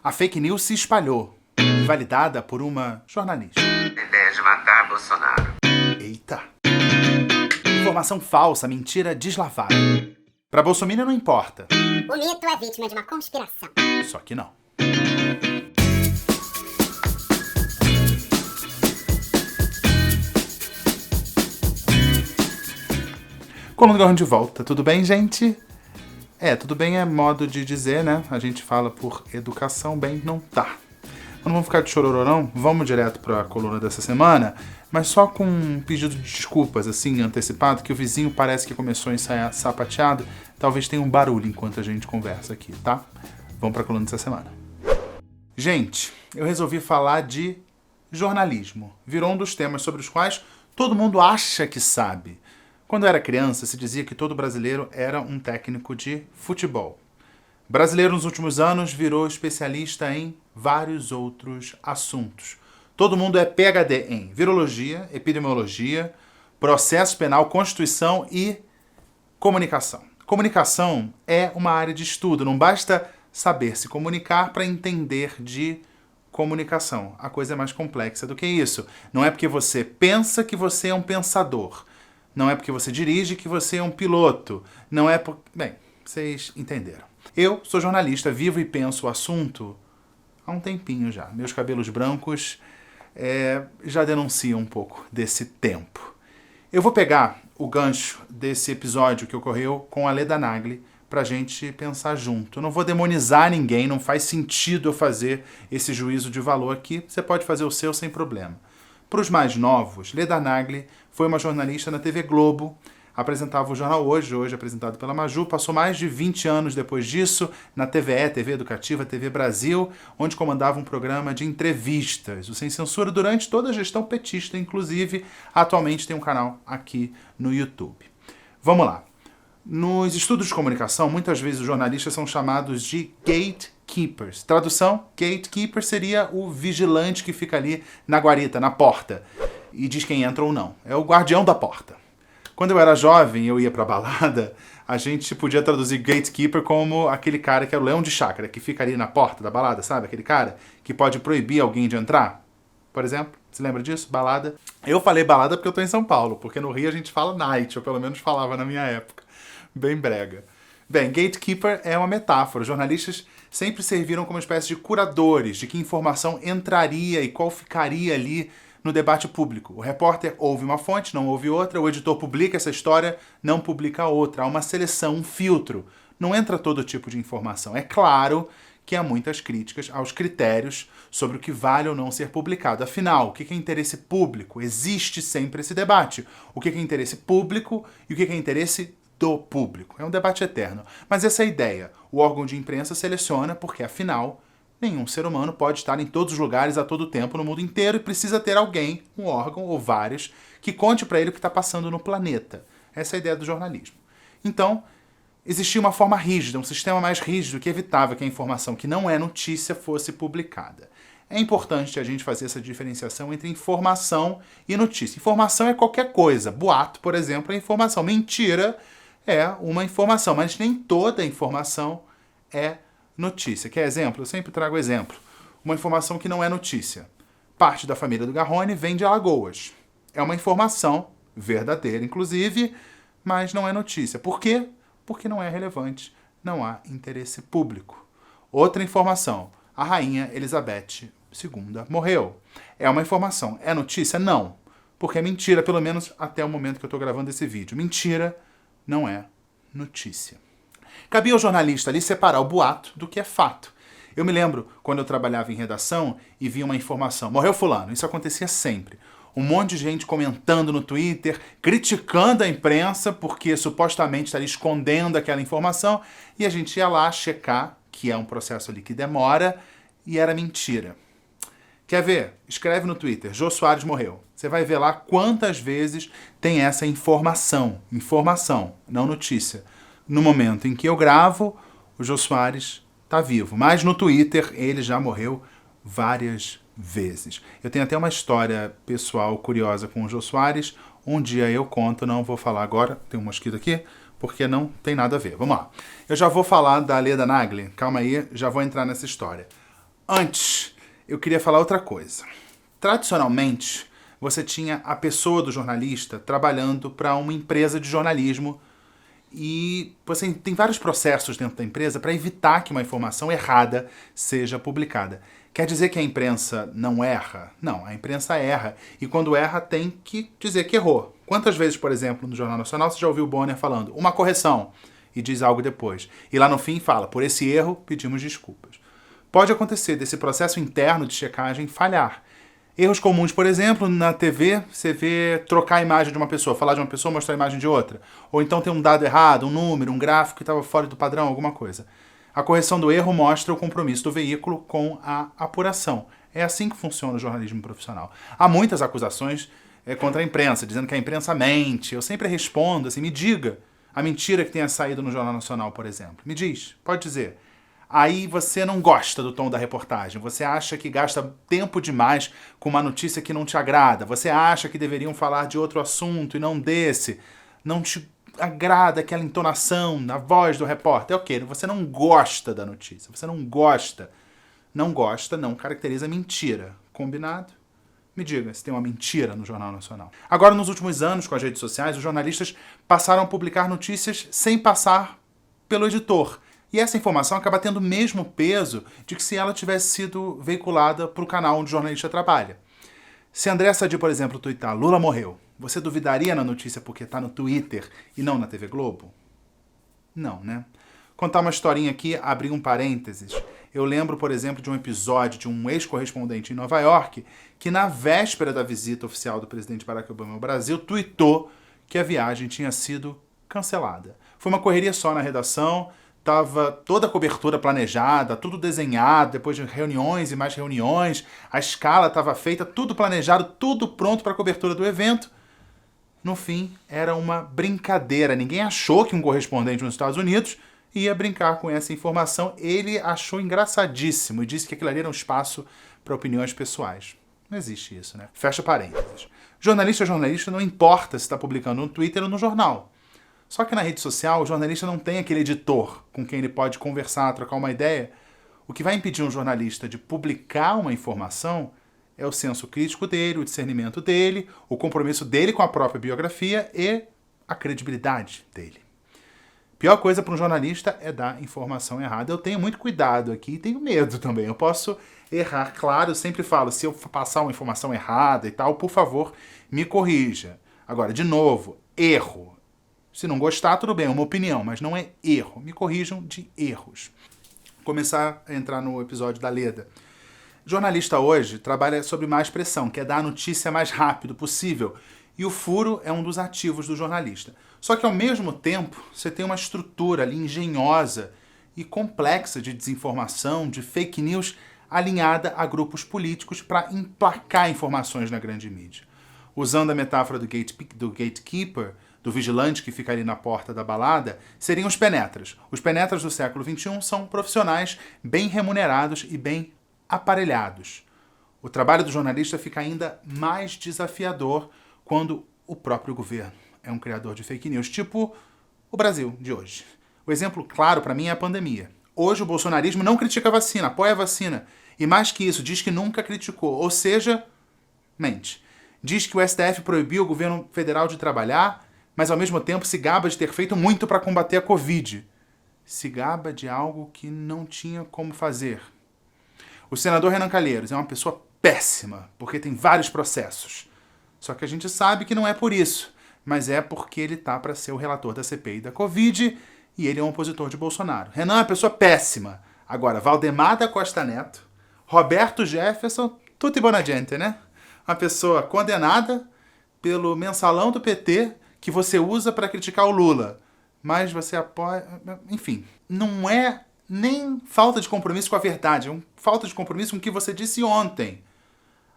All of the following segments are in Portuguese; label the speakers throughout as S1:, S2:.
S1: A fake news se espalhou, validada por uma jornalista.
S2: Ideia de matar Bolsonaro.
S1: Eita! Informação falsa, mentira deslavada. Pra Bolsonaro não importa.
S3: O mito é vítima de uma conspiração.
S1: Só que não. Coluna do Garrão de volta. Tudo bem, gente? Tudo bem é modo de dizer, né? A gente fala por educação, bem não tá. Não vamos ficar de chororô, não. Vamos direto pra coluna dessa semana, mas só com um pedido de desculpas, assim, antecipado, que o vizinho parece que começou a ensaiar sapateado. Talvez tenha um barulho enquanto a gente conversa aqui, tá? Vamos pra coluna dessa semana. Gente, eu resolvi falar de jornalismo. Virou um dos temas sobre os quais todo mundo acha que sabe. Quando eu era criança, se dizia que todo brasileiro era um técnico de futebol. Brasileiro, nos últimos anos, virou especialista em vários outros assuntos. Todo mundo é PhD em virologia, epidemiologia, processo penal, constituição e comunicação. Comunicação é uma área de estudo, não basta saber se comunicar para entender de comunicação. A coisa é mais complexa do que isso. Não é porque você pensa que você é um pensador. Não é porque você dirige que você é um piloto. Não é por... Bem, vocês entenderam. Eu sou jornalista, vivo e penso o assunto há um tempinho já. Meus cabelos brancos já denunciam um pouco desse tempo. Eu vou pegar o gancho desse episódio que ocorreu com a Leda Nagli pra gente pensar junto. Eu não vou demonizar ninguém, não faz sentido eu fazer esse juízo de valor aqui. Você pode fazer o seu sem problema. Para os mais novos, Leda Nagli foi uma jornalista na TV Globo, apresentava o Jornal Hoje apresentado pela Maju, passou mais de 20 anos depois disso na TVE, TV Educativa, TV Brasil, onde comandava um programa de entrevistas, o Sem Censura, durante toda a gestão petista, inclusive, atualmente tem um canal aqui no YouTube. Vamos lá. Nos estudos de comunicação, muitas vezes os jornalistas são chamados de gatekeepers. Tradução, gatekeeper seria o vigilante que fica ali na guarita, na porta, e diz quem entra ou não. É o guardião da porta. Quando eu era jovem e eu ia pra balada, a gente podia traduzir gatekeeper como aquele cara que era o leão de chácara, que fica ali na porta da balada, sabe? Aquele cara que pode proibir alguém de entrar. Por exemplo, você lembra disso? Balada. Eu falei balada porque eu tô em São Paulo, porque no Rio a gente fala night, ou pelo menos falava na minha época. Bem brega. Bem, gatekeeper é uma metáfora. Os jornalistas sempre serviram como uma espécie de curadores de que informação entraria e qual ficaria ali no debate público. O repórter ouve uma fonte, não ouve outra, o editor publica essa história, não publica outra. Há uma seleção, um filtro. Não entra todo tipo de informação. É claro que há muitas críticas aos critérios sobre o que vale ou não ser publicado. Afinal, o que é interesse público? Existe sempre esse debate. O que é interesse público e o que é interesse do público. É um debate eterno. Mas essa é a ideia. O órgão de imprensa seleciona porque, afinal, nenhum ser humano pode estar em todos os lugares a todo tempo no mundo inteiro e precisa ter alguém, um órgão ou vários, que conte para ele o que está passando no planeta. Essa é a ideia do jornalismo. Então, existia uma forma rígida, um sistema mais rígido que evitava que a informação que não é notícia fosse publicada. É importante a gente fazer essa diferenciação entre informação e notícia. Informação é qualquer coisa. Boato, por exemplo, é informação. Mentira é uma informação, mas nem toda informação é notícia. Quer exemplo? Eu sempre trago exemplo. Uma informação que não é notícia. Parte da família do Garrone vem de Alagoas. É uma informação verdadeira, inclusive, mas não é notícia. Por quê? Porque não é relevante. Não há interesse público. Outra informação. A rainha Elizabeth II morreu. É uma informação. É notícia? Não. Porque é mentira, pelo menos até o momento que eu estou gravando esse vídeo. Mentira não é notícia. Cabia ao jornalista ali separar o boato do que é fato. Eu me lembro quando eu trabalhava em redação e via uma informação. Morreu fulano. Isso acontecia sempre. Um monte de gente comentando no Twitter, criticando a imprensa porque supostamente estaria escondendo aquela informação, e a gente ia lá checar, que é um processo ali que demora, e era mentira. Quer ver? Escreve no Twitter, Jô Soares morreu. Você vai ver lá quantas vezes tem essa informação. Informação, não notícia. No momento em que eu gravo, o Jô Soares está vivo. Mas no Twitter ele já morreu várias vezes. Eu tenho até uma história pessoal curiosa com o Jô Soares. Um dia eu conto, não vou falar agora. Tem um mosquito aqui, porque não tem nada a ver. Vamos lá. Eu já vou falar da Leda Nagli. Calma aí, já vou entrar nessa história. Antes, eu queria falar outra coisa. Tradicionalmente, você tinha a pessoa do jornalista trabalhando para uma empresa de jornalismo e você tem vários processos dentro da empresa para evitar que uma informação errada seja publicada. Quer dizer que a imprensa não erra? Não, a imprensa erra. E quando erra, tem que dizer que errou. Quantas vezes, por exemplo, no Jornal Nacional, você já ouviu o Bonner falando uma correção e diz algo depois. E lá no fim fala, por esse erro, pedimos desculpas. Pode acontecer desse processo interno de checagem falhar. Erros comuns, por exemplo, na TV, você vê trocar a imagem de uma pessoa, falar de uma pessoa, mostrar a imagem de outra. Ou então ter um dado errado, um número, um gráfico que estava fora do padrão, alguma coisa. A correção do erro mostra o compromisso do veículo com a apuração. É assim que funciona o jornalismo profissional. Há muitas acusações contra a imprensa, dizendo que a imprensa mente. Eu sempre respondo assim, me diga a mentira que tenha saído no Jornal Nacional, por exemplo. Me diz, pode dizer. Aí você não gosta do tom da reportagem, você acha que gasta tempo demais com uma notícia que não te agrada, você acha que deveriam falar de outro assunto e não desse, não te agrada aquela entonação na voz do repórter. É ok, você não gosta da notícia, você não gosta. Não gosta, não caracteriza mentira. Combinado? Me diga se tem uma mentira no Jornal Nacional. Agora, nos últimos anos, com as redes sociais, os jornalistas passaram a publicar notícias sem passar pelo editor. E essa informação acaba tendo o mesmo peso de que se ela tivesse sido veiculada para o canal onde o jornalista trabalha. Se André Sadi, por exemplo, tuitar Lula morreu, você duvidaria na notícia porque está no Twitter e não na TV Globo? Não, né? Contar uma historinha aqui, abrir um parênteses. Eu lembro, por exemplo, de um episódio de um ex-correspondente em Nova York que, na véspera da visita oficial do presidente Barack Obama ao Brasil, tuitou que a viagem tinha sido cancelada. Foi uma correria só na redação, estava toda a cobertura planejada, tudo desenhado, depois de reuniões e mais reuniões, a escala estava feita, tudo planejado, tudo pronto para a cobertura do evento. No fim, era uma brincadeira. Ninguém achou que um correspondente nos Estados Unidos ia brincar com essa informação. Ele achou engraçadíssimo e disse que aquilo ali era um espaço para opiniões pessoais. Não existe isso, né? Fecha parênteses. Jornalista é jornalista, não importa se está publicando no Twitter ou no jornal. Só que na rede social, o jornalista não tem aquele editor com quem ele pode conversar, trocar uma ideia. O que vai impedir um jornalista de publicar uma informação é o senso crítico dele, o discernimento dele, o compromisso dele com a própria biografia e a credibilidade dele. Pior coisa para um jornalista é dar informação errada. Eu tenho muito cuidado aqui e tenho medo também. Eu posso errar, claro, eu sempre falo, se eu passar uma informação errada e tal, por favor, me corrija. Agora, de novo, erro. Se não gostar, tudo bem, é uma opinião, mas não é erro. Me corrijam de erros. Começar a entrar no episódio da Leda. Jornalista hoje trabalha sob mais pressão, quer dar a notícia mais rápido possível. E o furo é um dos ativos do jornalista. Só que, ao mesmo tempo, você tem uma estrutura ali engenhosa e complexa de desinformação, de fake news, alinhada a grupos políticos para emplacar informações na grande mídia. Usando a metáfora do gatekeeper, do vigilante que fica ali na porta da balada, seriam os penetras. Os penetras do século XXI são profissionais bem remunerados e bem aparelhados. O trabalho do jornalista fica ainda mais desafiador quando o próprio governo é um criador de fake news, tipo o Brasil de hoje. O exemplo claro para mim é a pandemia. Hoje o bolsonarismo não critica a vacina, apoia a vacina. E mais que isso, diz que nunca criticou. Ou seja, mente. Diz que o STF proibiu o governo federal de trabalhar, mas ao mesmo tempo se gaba de ter feito muito para combater a Covid. Se gaba de algo que não tinha como fazer. O senador Renan Calheiros é uma pessoa péssima, porque tem vários processos. Só que a gente sabe que não é por isso, mas é porque ele tá para ser o relator da CPI da Covid e ele é um opositor de Bolsonaro. Renan é uma pessoa péssima. Agora, Valdemar da Costa Neto, Roberto Jefferson, tutti buona gente, né? Uma pessoa condenada pelo mensalão do PT que você usa para criticar o Lula, mas você apoia... Enfim, não é nem falta de compromisso com a verdade, é falta de compromisso com o que você disse ontem.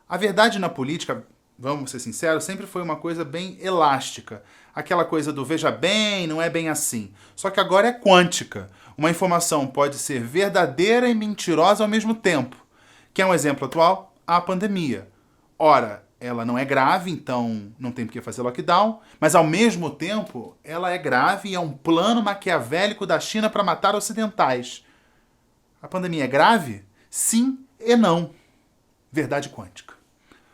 S1: A verdade na política, vamos ser sinceros, sempre foi uma coisa bem elástica. Aquela coisa do veja bem, não é bem assim. Só que agora é quântica. Uma informação pode ser verdadeira e mentirosa ao mesmo tempo. Quer um exemplo atual? A pandemia. Ora, ela não é grave, então não tem por que fazer lockdown, mas ao mesmo tempo ela é grave e é um plano maquiavélico da China para matar ocidentais. A pandemia é grave? Sim e não. Verdade quântica.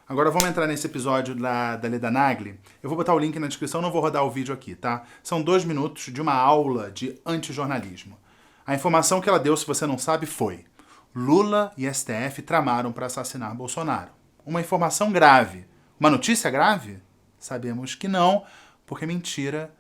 S1: Agora vamos entrar nesse episódio da Leda Nagli. Eu vou botar o link na descrição, não vou rodar o vídeo aqui, tá? São 2 minutos de uma aula de antijornalismo. A informação que ela deu, se você não sabe, foi: Lula e STF tramaram para assassinar Bolsonaro. Uma informação grave. Uma notícia grave? Sabemos que não, porque mentira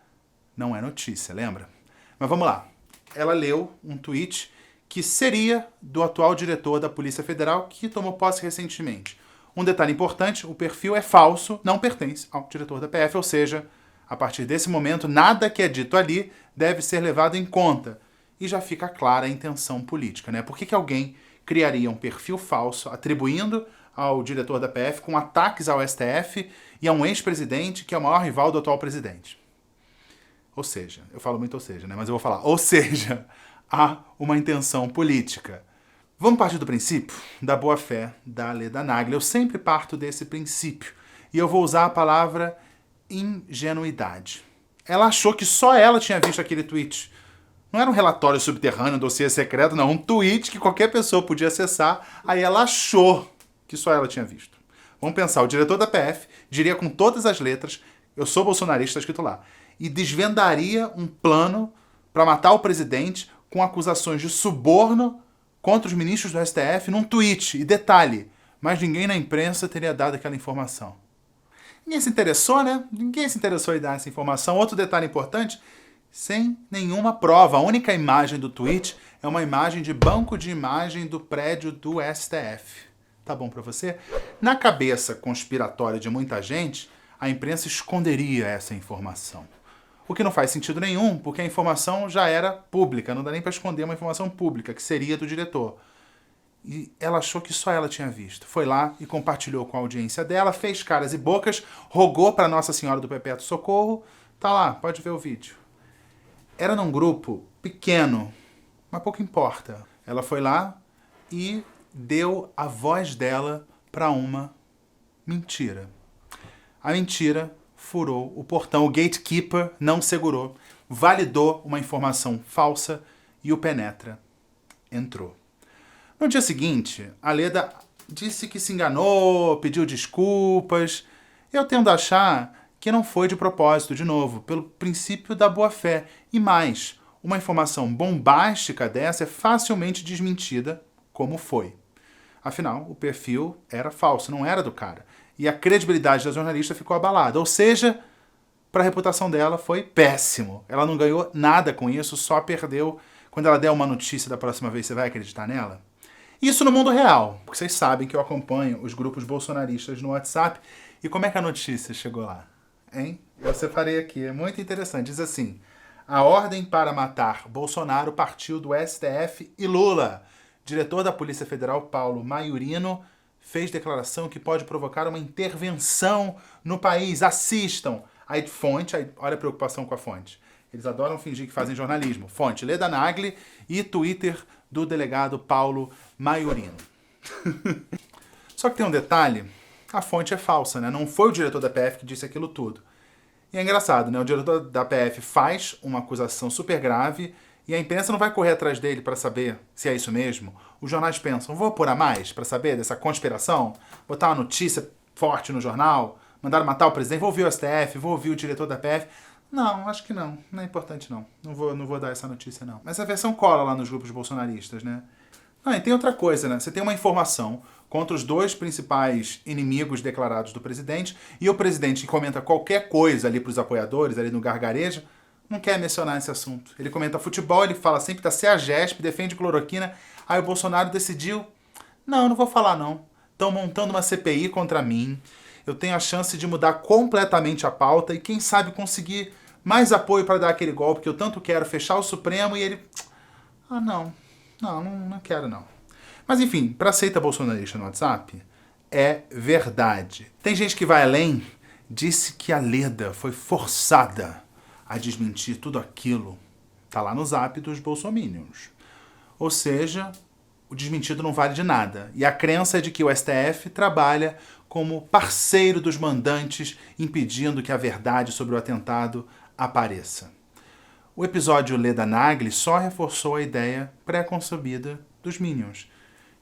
S1: não é notícia, lembra? Mas vamos lá. Ela leu um tweet que seria do atual diretor da Polícia Federal, que tomou posse recentemente. Um detalhe importante, o perfil é falso, não pertence ao diretor da PF, ou seja, a partir desse momento, nada que é dito ali deve ser levado em conta. E já fica clara a intenção política, né? Por que alguém criaria um perfil falso, atribuindo ao diretor da PF com ataques ao STF e a um ex-presidente que é o maior rival do atual presidente? Ou seja, eu falo muito ou seja, né? Mas eu vou falar, ou seja, há uma intenção política. Vamos partir do princípio da boa-fé da Leda Nagli. Eu sempre parto desse princípio. E eu vou usar a palavra ingenuidade. Ela achou que só ela tinha visto aquele tweet. Não era um relatório subterrâneo, um dossiê secreto, não. Um tweet que qualquer pessoa podia acessar. Aí ela achou que só ela tinha visto. Vamos pensar, o diretor da PF diria com todas as letras: eu sou bolsonarista, está escrito lá. E desvendaria um plano para matar o presidente com acusações de suborno contra os ministros do STF num tweet. E detalhe, mas ninguém na imprensa teria dado aquela informação. Ninguém se interessou, né? Ninguém se interessou em dar essa informação. Outro detalhe importante, sem nenhuma prova. A única imagem do tweet é uma imagem de banco de imagem do prédio do STF. Tá bom pra você? Na cabeça conspiratória de muita gente, a imprensa esconderia essa informação. O que não faz sentido nenhum, porque a informação já era pública, não dá nem para esconder uma informação pública, que seria do diretor. E ela achou que só ela tinha visto. Foi lá e compartilhou com a audiência dela, fez caras e bocas, rogou para Nossa Senhora do Perpétuo Socorro. Tá lá, pode ver o vídeo. Era num grupo pequeno, mas pouco importa. Ela foi lá e deu a voz dela para uma mentira. A mentira furou o portão, o gatekeeper não segurou, validou uma informação falsa e o penetra entrou. No dia seguinte, a Leda disse que se enganou, pediu desculpas. Eu tendo a achar que não foi de propósito, de novo, pelo princípio da boa-fé. E mais, uma informação bombástica dessa é facilmente desmentida, como foi. Afinal, o perfil era falso, não era do cara. E a credibilidade da jornalista ficou abalada. Ou seja, para a reputação dela foi péssimo. Ela não ganhou nada com isso, só perdeu. Quando ela der uma notícia da próxima vez, você vai acreditar nela? Isso no mundo real, porque vocês sabem que eu acompanho os grupos bolsonaristas no WhatsApp. E como é que a notícia chegou lá? Hein? Eu separei aqui, é muito interessante. Diz assim: a ordem para matar Bolsonaro partiu do STF e Lula. Diretor da Polícia Federal, Paulo Maiorino, fez declaração que pode provocar uma intervenção no país. Assistam. Aí fonte, olha a preocupação com a fonte. Eles adoram fingir que fazem jornalismo. Fonte, Leda Nagli e Twitter do delegado Paulo Maiorino. Só que tem um detalhe, a fonte é falsa, né? Não foi o diretor da PF que disse aquilo tudo. E é engraçado, né? O diretor da PF faz uma acusação super grave e a imprensa não vai correr atrás dele para saber se é isso mesmo. Os jornais pensam, vou apurar mais para saber dessa conspiração? Botar uma notícia forte no jornal? Mandaram matar o presidente? Vou ouvir o STF? Vou ouvir o diretor da PF? Não, acho que não. Não é importante, não. Não vou dar essa notícia, não. Mas a versão cola lá nos grupos bolsonaristas, né? Não, e tem outra coisa, né? Você tem uma informação contra os 2 principais inimigos declarados do presidente e o presidente que comenta qualquer coisa ali para os apoiadores, ali no gargarejo, não quer mencionar esse assunto. Ele comenta futebol, ele fala sempre da CEAGESP, defende cloroquina. Aí o Bolsonaro decidiu, não vou falar não. Estão montando uma CPI contra mim. Eu tenho a chance de mudar completamente a pauta e quem sabe conseguir mais apoio para dar aquele golpe que eu tanto quero, fechar o Supremo. E ele, não quero não. Mas enfim, para a seita bolsonarista no WhatsApp, é verdade. Tem gente que vai além, disse que a Leda foi forçada a desmentir tudo aquilo. Tá lá no zap dos bolsominions. Ou seja, o desmentido não vale de nada. E a crença é de que o STF trabalha como parceiro dos mandantes, impedindo que a verdade sobre o atentado apareça. O episódio Leda Nagli só reforçou a ideia pré-concebida dos Minions,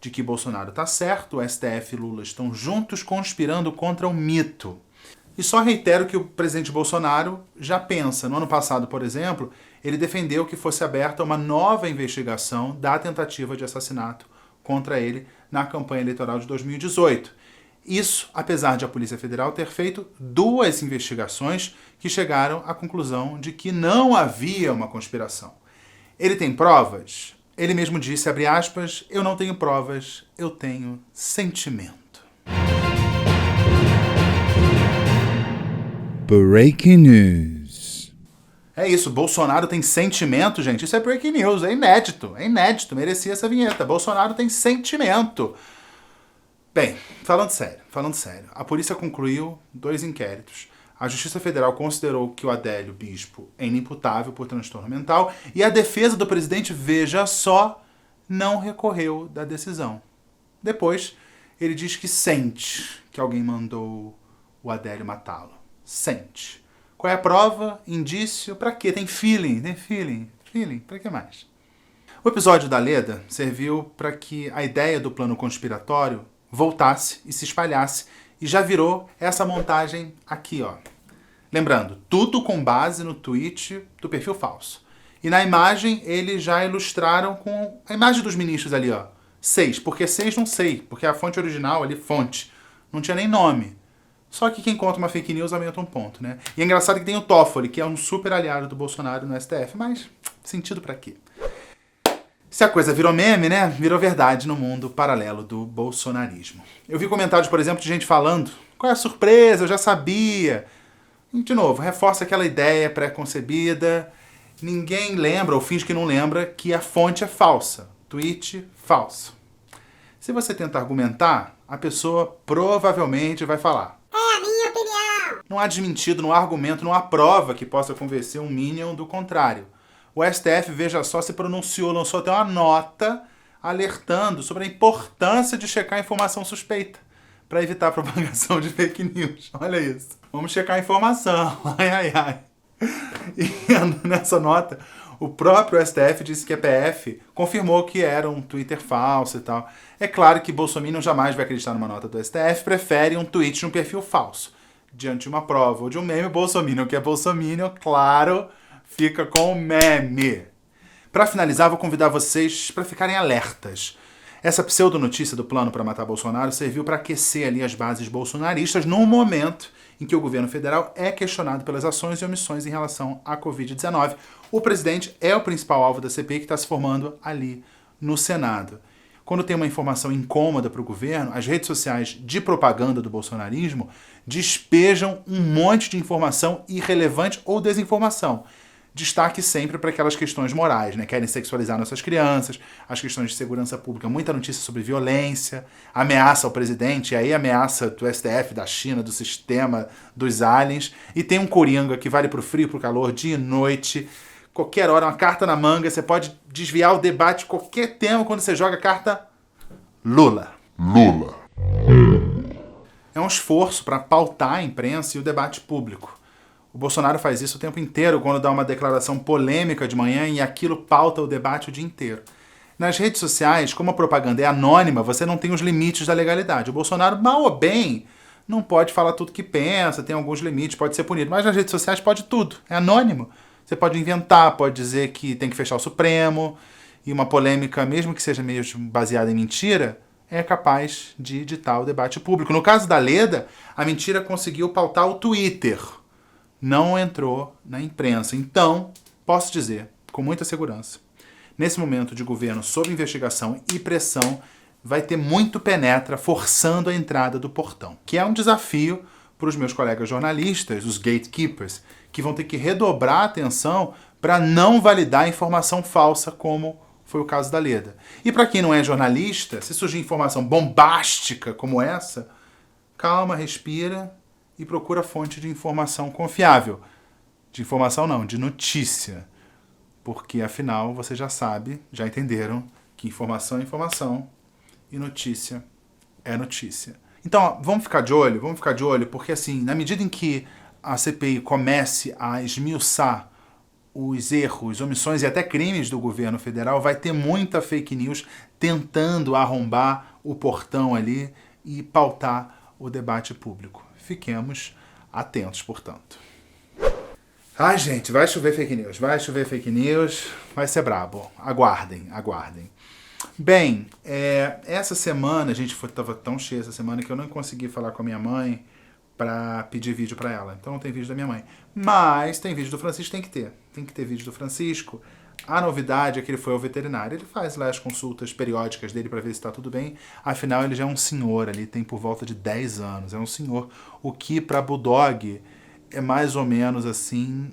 S1: de que Bolsonaro está certo, o STF e Lula estão juntos conspirando contra o mito. E só reitero que o presidente Bolsonaro já pensa. No ano passado, por exemplo, ele defendeu que fosse aberta uma nova investigação da tentativa de assassinato contra ele na campanha eleitoral de 2018. Isso, apesar de a Polícia Federal ter feito 2 investigações que chegaram à conclusão de que não havia uma conspiração. Ele tem provas? Ele mesmo disse, abre aspas, eu não tenho provas, eu tenho sentimento.
S4: Breaking News.
S1: É isso, Bolsonaro tem sentimento, gente. Isso é breaking news, é inédito, merecia essa vinheta. Bolsonaro tem sentimento. Bem, falando sério, a polícia concluiu 2 inquéritos. A Justiça Federal considerou que o Adélio Bispo é inimputável por transtorno mental e a defesa do presidente, veja só, não recorreu da decisão. Depois, ele diz que sente que alguém mandou o Adélio matá-lo. Sente. Qual é a prova? Indício? Pra quê? Tem feeling, pra que mais? O episódio da Leda serviu para que a ideia do plano conspiratório voltasse e se espalhasse e já virou essa montagem aqui, ó. Lembrando, tudo com base no tweet do perfil falso. E na imagem eles já ilustraram com a imagem dos ministros ali, ó. 6, porque 6 não sei, porque a fonte original ali, fonte, não tinha nem nome. Só que quem conta uma fake news aumenta um ponto, né? E é engraçado que tem o Toffoli, que é um super aliado do Bolsonaro no STF, mas sentido pra quê? Se a coisa virou meme, né? Virou verdade no mundo paralelo do bolsonarismo. Eu vi comentários, por exemplo, de gente falando, qual é a surpresa, eu já sabia. E, de novo, reforça aquela ideia pré-concebida. Ninguém lembra, ou finge que não lembra, que a fonte é falsa. Tweet falso. Se você tenta argumentar, a pessoa provavelmente vai falar.
S3: É a minha opinião.
S1: Não há desmentido, não há argumento, não há prova que possa convencer um minion do contrário. O STF, veja só, se pronunciou, lançou até uma nota alertando sobre a importância de checar a informação suspeita para evitar a propagação de fake news. Olha isso. Vamos checar a informação. Ai. E nessa nota, o próprio STF disse que a PF confirmou que era um Twitter falso e tal. É claro que Bolsonaro jamais vai acreditar numa nota do STF, prefere um tweet de um perfil falso. Diante de uma prova ou de um meme, Bolsonaro, que é Bolsonaro, claro, fica com o meme. Para finalizar, vou convidar vocês para ficarem alertas. Essa pseudo-notícia do plano para matar Bolsonaro serviu para aquecer ali as bases bolsonaristas num momento em que o governo federal é questionado pelas ações e omissões em relação à Covid-19. O presidente é o principal alvo da CPI que está se formando ali no Senado. Quando tem uma informação incômoda para o governo, as redes sociais de propaganda do bolsonarismo despejam um monte de informação irrelevante ou desinformação. Destaque sempre para aquelas questões morais, né? Querem sexualizar nossas crianças, as questões de segurança pública, muita notícia sobre violência, ameaça ao presidente, e aí ameaça do STF, da China, do sistema, dos aliens, e tem um coringa que vale pro frio, pro calor, dia e noite, qualquer hora, uma carta na manga, você pode desviar o debate qualquer tema quando você joga a carta Lula. É um esforço para pautar a imprensa e o debate público. O Bolsonaro faz isso o tempo inteiro quando dá uma declaração polêmica de manhã e aquilo pauta o debate o dia inteiro. Nas redes sociais, como a propaganda é anônima, você não tem os limites da legalidade. O Bolsonaro, mal ou bem, não pode falar tudo que pensa, tem alguns limites, pode ser punido. Mas nas redes sociais pode tudo, é anônimo. Você pode inventar, pode dizer que tem que fechar o Supremo, e uma polêmica, mesmo que seja meio baseada em mentira, é capaz de ditar o debate público. No caso da Leda, a mentira conseguiu pautar o Twitter. Não entrou na imprensa. Então, posso dizer, com muita segurança, nesse momento de governo sob investigação e pressão, vai ter muito penetra forçando a entrada do portão, que é um desafio para os meus colegas jornalistas, os gatekeepers, que vão ter que redobrar a atenção para não validar informação falsa, como foi o caso da Leda. E para quem não é jornalista, se surgir informação bombástica como essa, calma, respira e procura fonte de informação confiável. De informação não, de notícia. Porque, afinal, você já sabe, já entenderam, que informação é informação e notícia é notícia. Então, ó, vamos ficar de olho, porque, assim, na medida em que a CPI comece a esmiuçar os erros, omissões e até crimes do governo federal, vai ter muita fake news tentando arrombar o portão ali e pautar o debate público. Fiquemos atentos, portanto. Ai, gente, vai chover fake news, vai ser brabo. Aguardem. Bem, essa semana, gente, tava tão cheia essa semana que eu não consegui falar com a minha mãe pra pedir vídeo pra ela. Então não tem vídeo da minha mãe. Mas tem vídeo do Francisco, tem que ter. Tem que ter vídeo do Francisco. A novidade é que ele foi ao veterinário. Ele faz lá as consultas periódicas dele pra ver se tá tudo bem. Afinal, ele já é um senhor ali, tem por volta de 10 anos. É um senhor. O que pra Bulldog é mais ou menos assim,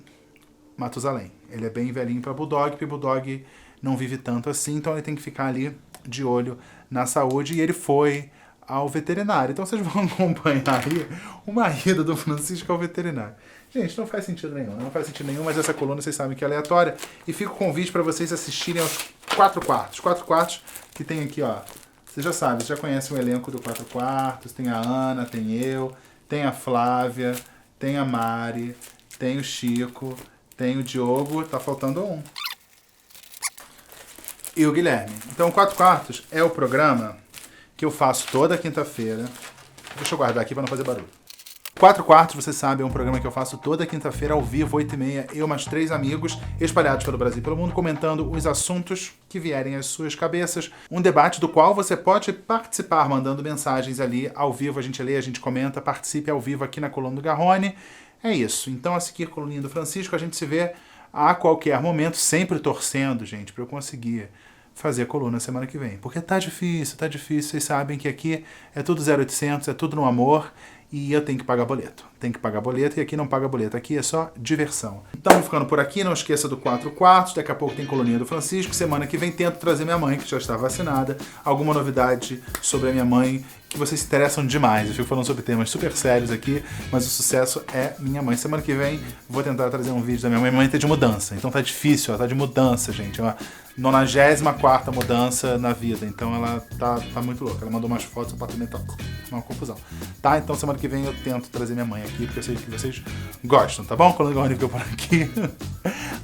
S1: Matusalém. Ele é bem velhinho pra Bulldog, porque Bulldog não vive tanto assim, então ele tem que ficar ali de olho na saúde. E ele foi ao veterinário. Então vocês vão acompanhar aí uma ida do Francisco ao veterinário. Gente, não faz sentido nenhum, mas essa coluna vocês sabem que é aleatória. E fica o convite para vocês assistirem aos 4 quartos. 4 quartos que tem aqui, ó. Vocês já sabem, vocês já conhecem o elenco do 4 quartos. Tem a Ana, tem eu, tem a Flávia, tem a Mari, tem o Chico, tem o Diogo, tá faltando um. E o Guilherme. Então, o 4 quartos é o programa que eu faço toda quinta-feira. Deixa eu guardar aqui para não fazer barulho. 4 quartos, você sabe, é um programa que eu faço toda quinta-feira ao vivo, 8h30, eu mais 3 amigos espalhados pelo Brasil e pelo mundo, comentando os assuntos que vierem às suas cabeças. Um debate do qual você pode participar, mandando mensagens ali ao vivo, a gente lê, a gente comenta, participe ao vivo aqui na coluna do Garrone. É isso. Então, a seguir, coluninha do Francisco, a gente se vê a qualquer momento, sempre torcendo, gente, para eu conseguir fazer a coluna semana que vem. Porque tá difícil. Vocês sabem que aqui é tudo 0800, é tudo no amor e eu tenho que pagar boleto. E aqui não paga boleto, aqui é só diversão. Então, ficando por aqui, não esqueça do 4 quartos, daqui a pouco tem coluninha do Francisco, semana que vem tento trazer minha mãe, que já está vacinada, alguma novidade sobre a minha mãe, que vocês se interessam demais. Eu fico falando sobre temas super sérios aqui, mas o sucesso é minha mãe. Semana que vem vou tentar trazer um vídeo da minha mãe. Minha mãe tá de mudança, então tá difícil, ela tá de mudança, gente. É uma 94ª mudança na vida, então ela tá muito louca. Ela mandou umas fotos, o apartamento tá uma confusão. Tá? Então semana que vem eu tento trazer minha mãe aqui, porque eu sei que vocês gostam, tá bom? Quando o Garrone ficou por aqui,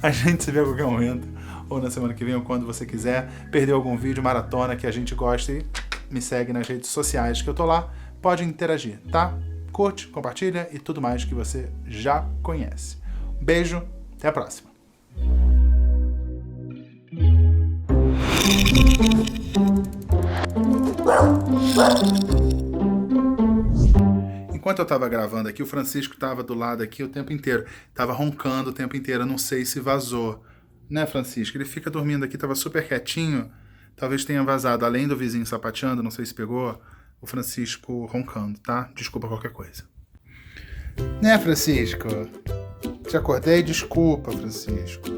S1: a gente se vê a qualquer momento, ou na semana que vem, ou quando você quiser. Perdeu algum vídeo, maratona, que a gente gosta e me segue nas redes sociais que eu tô lá, pode interagir, tá? Curte, compartilha e tudo mais que você já conhece. Beijo, até a próxima. Enquanto eu tava gravando aqui, o Francisco tava do lado aqui o tempo inteiro. Tava roncando o tempo inteiro, eu não sei se vazou. Né, Francisco? Ele fica dormindo aqui, tava super quietinho. Talvez tenha vazado, além do vizinho sapateando, não sei se pegou, o Francisco roncando, tá? Desculpa qualquer coisa. Né, Francisco? Te acordei? Desculpa, Francisco.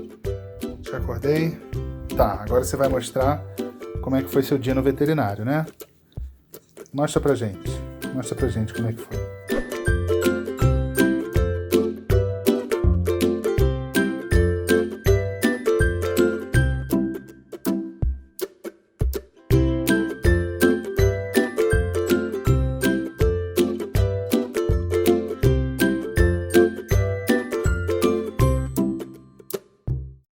S1: Te acordei? Tá, agora você vai mostrar como é que foi seu dia no veterinário, né? Mostra pra gente como é que foi.